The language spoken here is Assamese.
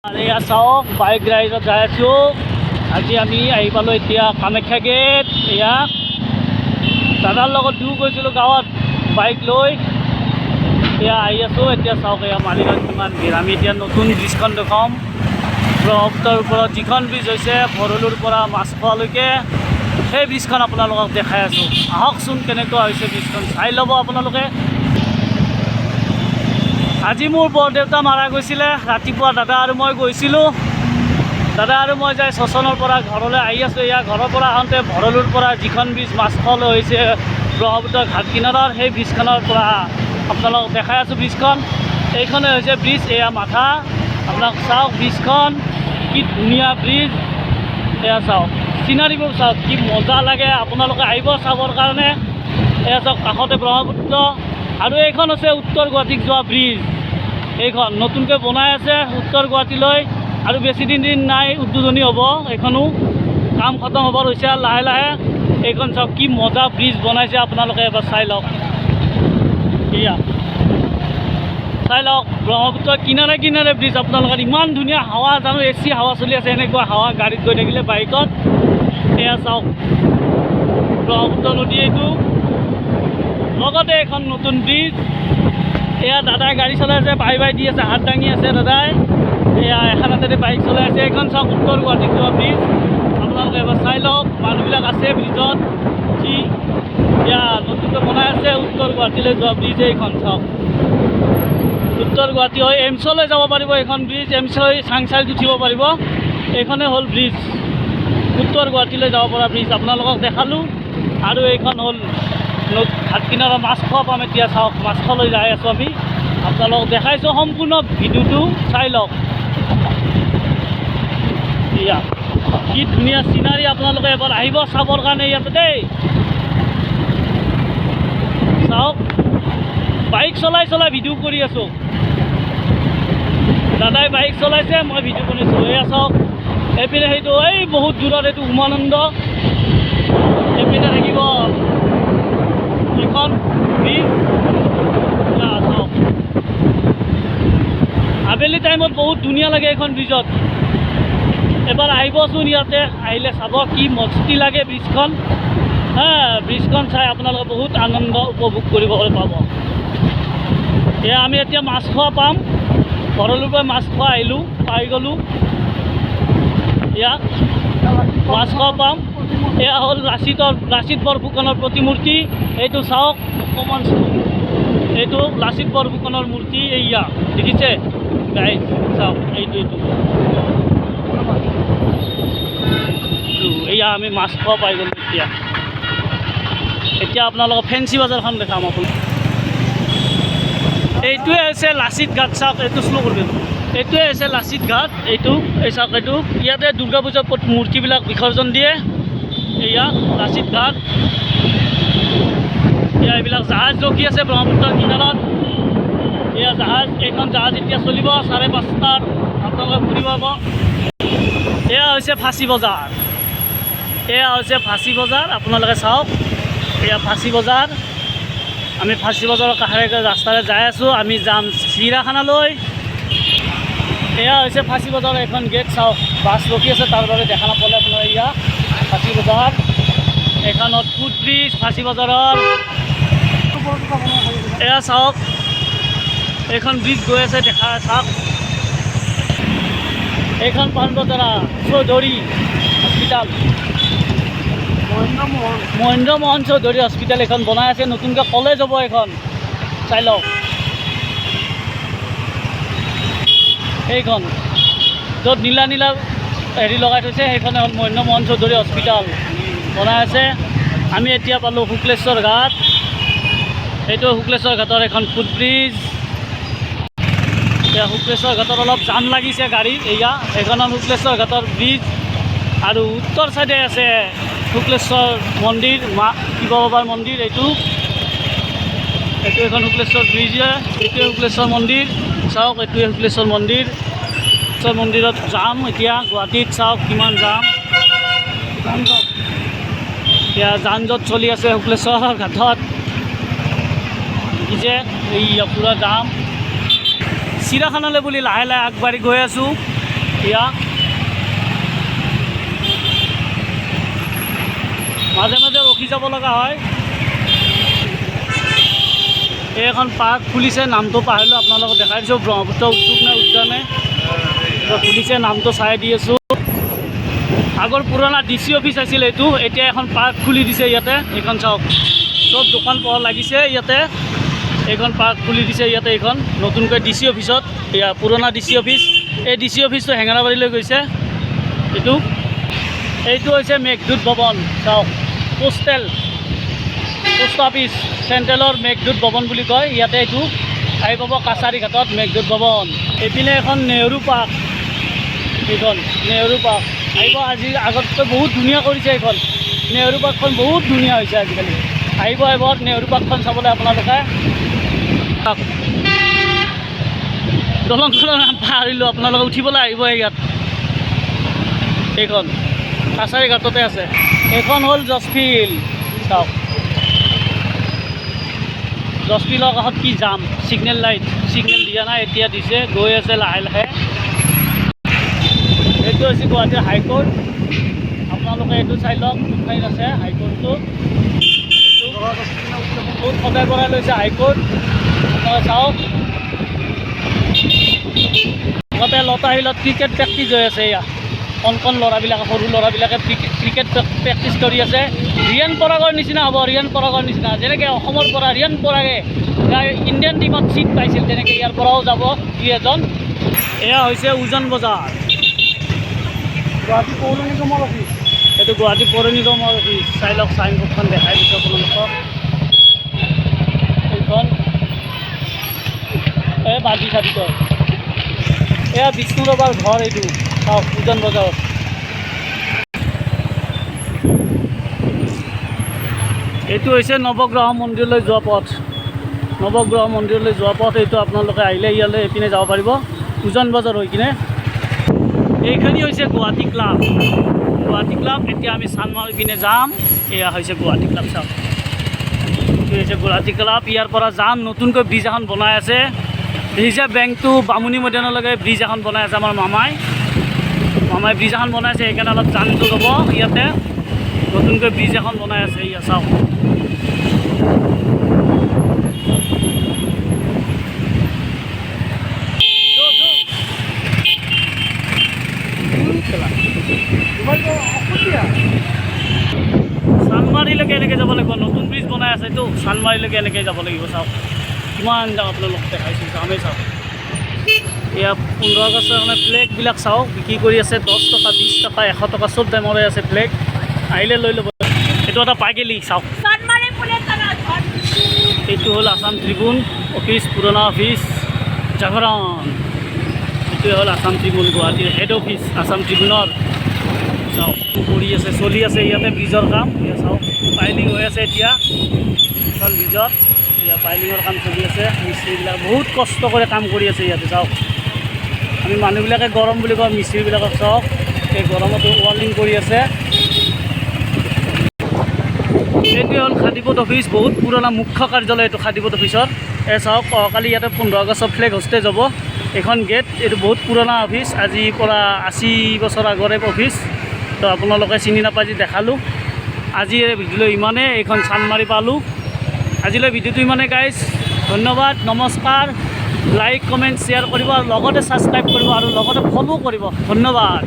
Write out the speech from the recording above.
এয়া চাওক বাইক ৰাইডত যাই আছোঁ। আজি আমি আহি পালোঁ এতিয়া কামাখ্যা গেট। এয়া দাদাৰ লগত দুয়ো গৈছিলোঁ গাঁৱত বাইক লৈ। এতিয়া আহি আছোঁ। এতিয়া চাওক এয়া মালিগাঁৱত কিমান ভিৰ। আমি এতিয়া নতুন ব্ৰিজখন দেখুৱাম। ব্ৰহ্মপুত্ৰৰ ওপৰত যিখন ব্ৰিজ হৈছে ভৰলুৰ পৰা মাছখোৱালৈকে, সেই ব্ৰিজখন আপোনালোকক দেখাই আছোঁ। আহকচোন কেনেকুৱা হৈছে ব্ৰিজখন, চাই ল'ব আপোনালোকে। আজি মোৰ বৰদেউতা মাৰা গৈছিলে। ৰাতিপুৱা দাদা আৰু মই গৈছিলোঁ। দাদা আৰু মই যাই শশানৰ পৰা ঘৰলৈ আহি আছোঁ। এয়া ঘৰৰ পৰা আহোঁতে ভৰলুৰ পৰা যিখন ব্ৰিজ মাছখোৱালৈ হৈছে ব্ৰহ্মপুত্ৰৰ ঘাট কিনাৰৰ, সেই ব্ৰিজখনৰ পৰা আপোনালোকক দেখাই আছোঁ ব্ৰিজখন। এইখনে হৈছে ব্ৰিজ। এয়া মাথা আপোনালোক চাওক, ব্ৰিজখন কি ধুনীয়া ব্ৰিজ। এয়া চাওক চিনাৰীবোৰ চাওক, কি মজা লাগে। আপোনালোকে আহিব চাবৰ কাৰণে। এয়া চাওক কাষতে ব্ৰহ্মপুত্ৰ। আৰু এইখন হৈছে উত্তৰ গুৱাহাটীত যোৱা ব্ৰিজ। এইখন নতুনকৈ বনাই আছে উত্তৰ গুৱাহাটীলৈ, আৰু বেছি দিন নাই উদ্বোধনী হ'ব। এইখনো কাম খতম হ'ব হৈছে আৰু লাহে লাহে। এইখন চাওক কি মজা ব্ৰিজ বনাইছে, আপোনালোকে এবাৰ চাই লওক। এয়া চাই লওক ব্ৰহ্মপুত্ৰৰ কিনাৰে কিনাৰে ব্ৰিজ। আপোনালোকৰ ইমান ধুনীয়া হাৱা, জানো AC হাৱা চলি আছে, এনেকুৱা হাৱা গাড়ীত গৈ থাকিলে বাইকত। এয়া চাওক ব্ৰহ্মপুত্ৰ নদী, এইটো লগতে এখন নতুন ব্ৰিজ। এয়া দাদাই গাড়ী চলাই আছে, বাই বাই দি আছে, হাত দাঙি আছে দাদাই। এয়া এখন হাতেৰে বাইক চলাই আছে। এইখন চাওক উত্তৰ গুৱাহাটীত যোৱা ব্ৰিজ। আপোনালোকে এবাৰ চাই লওক। মানুহবিলাক আছে ব্ৰিজত উঠি। এয়া নতুনকৈ বনাই আছে উত্তৰ গুৱাহাটীলৈ যোৱা ব্ৰিজ। এইখন চাওক উত্তৰ গুৱাহাটী হৈ এইমছলৈ যাব পাৰিব এইখন ব্ৰিজ। এইমছ হৈ চাংচাৰিত উঠিব পাৰিব। এইখনে হ'ল ব্ৰিজ, উত্তৰ গুৱাহাটীলৈ যাব পৰা ব্ৰিজ। আপোনালোকক দেখালোঁ। আৰু এইখন হ'ল ঘাট কিনাৰৰ মাছখোৱা পাম। এতিয়া চাওক মাছখোৱালৈ যাই আছোঁ আমি। আপোনালোকক দেখাইছোঁ, সম্পূৰ্ণ ভিডিঅ'টো চাই লওক। এয়া কি ধুনীয়া চিনাৰী। আপোনালোকে এবাৰ আহিব চাবৰ কাৰণে ইয়াতে দেই। চাওক বাইক চলাই চলাই ভিডিঅ' কৰি আছোঁ। দাদাই বাইক চলাইছে, মই ভিডিঅ' কৰিছোঁ। এয়া চাওক এইপিনে সেইটো এই বহুত দূৰত এইটো উমানন্দ। এইপিনে থাকিব এখন ব্ৰিজ। চাওক আবেলি টাইমত বহুত ধুনীয়া লাগে এইখন ব্ৰিজত। এবাৰ আহিবচোন, ইয়াতে আহিলে চাব কি মস্তি লাগে ব্ৰিজখন। ব্ৰিজখন চাই আপোনালোকে বহুত আনন্দ উপভোগ কৰিবলৈ পাব। এয়া আমি এতিয়া মাছখোৱা পাম। ভৰলুৰ পৰা মাছখোৱা আহিলোঁ, পাই গ'লোঁ। এয়া মাছখোৱা পাম। এয়া হ'ল লাচিত বৰফুকনৰ প্ৰতিমূৰ্তি। এইটো চাওক অকণমান, এইটো লাচিত বৰফুকনৰ মূৰ্তি। এয়া দেখিছে গাইজ, চাওক এইটো এয়া আমি মাছখোৱা পাই গ'লোঁ। এতিয়া আপোনালোকক ফেঞ্চি বজাৰখন দেখাম আপোনাক। এইটোৱে হৈছে লাচিত ঘাট। চাওক এইটো শ্ল' কৰিব। এইটোৱে হৈছে লাচিত ঘাট। এইটো এই চাওক, এইটো ইয়াতে দুৰ্গা পূজাৰ মূৰ্তিবিলাক বিসৰ্জন দিয়ে। এয়া লাচিত ঘাট। এয়া এইবিলাক জাহাজ ৰখি আছে ব্ৰহ্মপুত্ৰৰ কিনাৰত। এয়া জাহাজ, এইখন জাহাজ এতিয়া চলিব 5:30। আপোনালোকে ফুৰিব পাব। এয়া হৈছে ফাঁচী বজাৰ। এয়া হৈছে ফাঁচী বজাৰ। আপোনালোকে চাওক এয়া ফাঁচী বজাৰ। আমি ফাঁচী বজাৰৰ কাষেৰে ৰাস্তাৰে যাই আছোঁ। আমি যাম চিৰিয়াখানালৈ। এয়া হৈছে ফাঁচী বজাৰৰ এখন গেট। চাওক বাছ ৰখি আছে, তাৰ বাবে দেখা নাপালে আপোনাৰ। এয়া ফাঁচী বজাৰ, এইখনত ফুট ব্ৰিজ ফাঁচী বজাৰৰ। এয়া চাওক এইখন ব্ৰিজ গৈ আছে, দেখা চাওক। এইখন পাণবজাৰা চৌধুৰী হস্পিটাল, মহেন্দ্ৰ মোহন চৌধুৰী হস্পিটাল এখন বনাই আছে নতুনকৈ। কলেজ হ'ব এইখন, চাই লওক। সেইখন য'ত নীলা নীলা হেৰি লগাই থৈছে, সেইখনে হ'ল মহেন্দ্ৰ মোহন চৌধুৰী হস্পিটাল বনাই আছে। আমি এতিয়া পালোঁ শুক্লেশ্বৰ ঘাট। সেইটো শুক্লেশ্বৰ ঘাটৰ এখন ফুটব্ৰিজ। এতিয়া শুক্লেশ্বৰ ঘাটত অলপ জাম লাগিছে গাড়ী। এয়া এইখন শুক্লেশ্বৰ ঘাটৰ ব্ৰিজ। আৰু উত্তৰ চাইডে আছে শুক্লেশ্বৰ মন্দিৰ, মা শিৱ বাবাৰ মন্দিৰ। এইটো এখন শুক্লেশ্বৰ ব্ৰিজ। এইটোৱে শুক্লেশ্বৰ মন্দিৰ। চাওক এইটোৱে শুক্লেশ্বৰ মন্দিৰ। শুক্লেশ্বৰ মন্দিৰত যাম এতিয়া গুৱাহাটীত। চাওক কিমান যাম, এতিয়া যান জঁট চলি আছে শুক্লেশ্বৰ ঘাটত। দেখিছে এই পূৰা যাম। চিৰিয়াখানালৈ বুলি লাহে লাহে আগবাঢ়ি গৈ আছোঁ। এয়া মাজে মাজে ৰখি যাব লগা হয়। এইখন পাৰ্ক খুলিছে, নামটো পাহৰিলোঁ, আপোনালোকক দেখাই দিছোঁ, ব্ৰহ্মপুত্ৰ উদ্যানে খুলিছে, নামটো চাই দি আছোঁ। আগৰ পুৰণা DC অফিচ আছিল এইটো, এতিয়া এখন পাৰ্ক খুলি দিছে ইয়াতে। এইখন চাওক, চব দোকান পোহৰ লাগিছে ইয়াতে। এইখন পাৰ্ক খুলি দিছে ইয়াতে, এইখন নতুনকৈ DC অফিচত। এয়া পুৰণা DC অফিচ, এই DC অফিচটো হেঙেৰাবাৰীলৈ গৈছে। এইটো হৈছে মেঘদূত ভৱন, চাওক, পোষ্ট অফিচ চেণ্ট্ৰেলৰ মেঘদূত ভৱন বুলি কয় ইয়াতে। এইটো আহি পাব কাছাৰী ঘাটত মেঘদূত ভৱন। এইপিনে এখন নেহৰু পাৰ্ক, এইখন নেহৰু পাৰ্ক আহিব। আজি আগতকৈ বহুত ধুনীয়া কৰিছে এইখন, নেহৰু পাৰ্কখন বহুত ধুনীয়া হৈছে আজিকালি। আহিব এবাৰ নেহৰু পাৰ্কখন চাবলৈ আপোনালোকে। দলংখনৰ নাম পাহৰিলোঁ, আপোনালোকে উঠিবলৈ আহিব ইয়াত। এইখন কাছাৰী ঘাটতে আছে। এইখন হ'ল জজফিল্ড, চাওক, জজফিল্ডৰ কাষত কি যাম, ছিগনেল লাইট, ছিগনেল দিয়া নাই, এতিয়া দিছে, গৈ আছে লাহে লাহে। এইটো হৈছে গুৱাহাটীৰ হাইকোৰ্ট, আপোনালোকে এইটো চাই লওক, কোনঠাইত আছে হাইকোৰ্টটো। বহুত সদায় বঢ়াই লৈছে হাইকোৰ্ট, আপোনালোকে চাওক। আগতে লতাশিলত ক্ৰিকেট প্ৰেক্টিছ হৈ আছে। এয়া কণ ল'ৰাবিলাকে, সৰু ল'ৰাবিলাকে ক্ৰিকেট প্ৰেক্টিছ কৰি আছে। ৰিয়ান পৰাগৰ নিচিনা হ'ব, ৰিয়ান পৰাগৰ নিচিনা, যেনেকৈ অসমৰ পৰা ৰিয়ান পৰাগে ইণ্ডিয়ান টিমত ছিট পাইছিল, তেনেকৈ ইয়াৰ পৰাও যাব দুই এজন। এয়া হৈছে উজান বজাৰ, গুৱাহাটী পৌৰ নিগমৰ অফিচ। এইটো গুৱাহাটী পৌৰ নিগমৰ অফিচ, চাই লওক, চাইনবোৰ্ডখন দেখাই দিছোঁ আপোনালোকক। এইখন এই বাজি চাবিত, এয়া বিষ্ণুৰাভাৰ ঘৰ, এইটো চাওক উজান বজাৰত। এইটো হৈছে নৱগ্ৰহ মন্দিৰলৈ যোৱা পথ, নৱগ্ৰহ মন্দিৰলৈ যোৱা পথ এইটো। আপোনালোকে আহিলে ইয়ালৈ এইপিনে যাব পাৰিব উজান বজাৰ হৈ কিনে। এইখিনি হৈছে গুৱাহাটী ক্লাব, গুৱাহাটী ক্লাব। এতিয়া আমি চানমাৰি পিনে যাম। এয়া হৈছে গুৱাহাটী ক্লাব, চাওক, এইটো হৈছে গুৱাহাটী ক্লাব। ইয়াৰ পৰা যাম, নতুনকৈ ব্ৰিজ এখন বনাই আছে। ৰিজাৰ্ভ বেংকটো বামুণী মৈদানলৈকে ব্ৰিজ এখন বনাই আছে আমাৰ মামাই ব্ৰিজ এখন বনাইছে, সেইকাৰণে অলপ জামটো ৰ'ব। ইয়াতে নতুনকৈ ব্ৰিজ এখন বনাই আছে, ইয়া চাওক। চানমাৰিলৈকে এনেকৈ যাব লাগিব, নতুন ব্ৰিজ বনাই আছে এইটো, চানমাৰিলৈকে এনেকৈ যাব লাগিব। চাওক কিমান যাম, আপোনালোক দেখাইছোঁ, যামেই চাওক। এয়া 15 আগষ্টৰ কাৰণে ফ্লেগবিলাক চাওক বিক্ৰী কৰি আছে, 10 টকা, 20 টকা, 100 টকা, চব দামৰে আছে ফ্লেগ। আহিলে লৈ ল'ব। এইটো এটা পাইগেলি, চাওক, এইটো হ'ল আছাম ট্ৰিবিউন অফিচ, পুৰণা অফিচ, জাগৰণ। এইটোৱে হ'ল আছাম ট্ৰিবিউন, গুৱাহাটীৰ হেড অফিচ আছাম ট্ৰিবিউনৰ। চাওক কৰি আছে, চলি আছে ইয়াতে ব্ৰিজৰ কাম। এয়া চাওক, পাইলিং হৈ আছে এতিয়া এখন ব্ৰিজত। এয়া পাইলিঙৰ কাম চলি আছে, মিস্ত্ৰীবিলাক বহুত কষ্ট কৰি কাম কৰি আছে ইয়াতে। চাওক, আমি মানুহবিলাকে গৰম বুলি কওঁ, মিস্ত্ৰীবিলাকক চাওক এই গৰমতো ৱাৰ্লিং কৰি আছে। এইটোৱে হ'ল খাদীপথ অফিচ, বহুত পুৰণা মুখ্য কাৰ্যালয় এইটো খাদীপথ অফিচৰ। এই চাওক, অহাকালি ইয়াতে 15 আগষ্টত ফ্লেগ হোষ্টেজ হ'ব। এইখন গেট, এইটো বহুত পুৰণা অফিচ, আজিৰ পৰা 80 বছৰ আগৰে অফিচ। তো আপোনালোকে চিনি নাপাই যে দেখালোঁ। আজিৰ ভিডিঅ'লৈ ইমানেই, এইখন চানমাৰি পালোঁ। আজিলৈ ভিডিঅ'টো ইমানেই গাইজ, ধন্যবাদ, নমস্কাৰ। লাইক, কমেণ্ট, শ্বেয়াৰ কৰিব আৰু লগতে ছাবস্ক্ৰাইব কৰিব আৰু লগতে ফ'ল' কৰিব। ধন্যবাদ।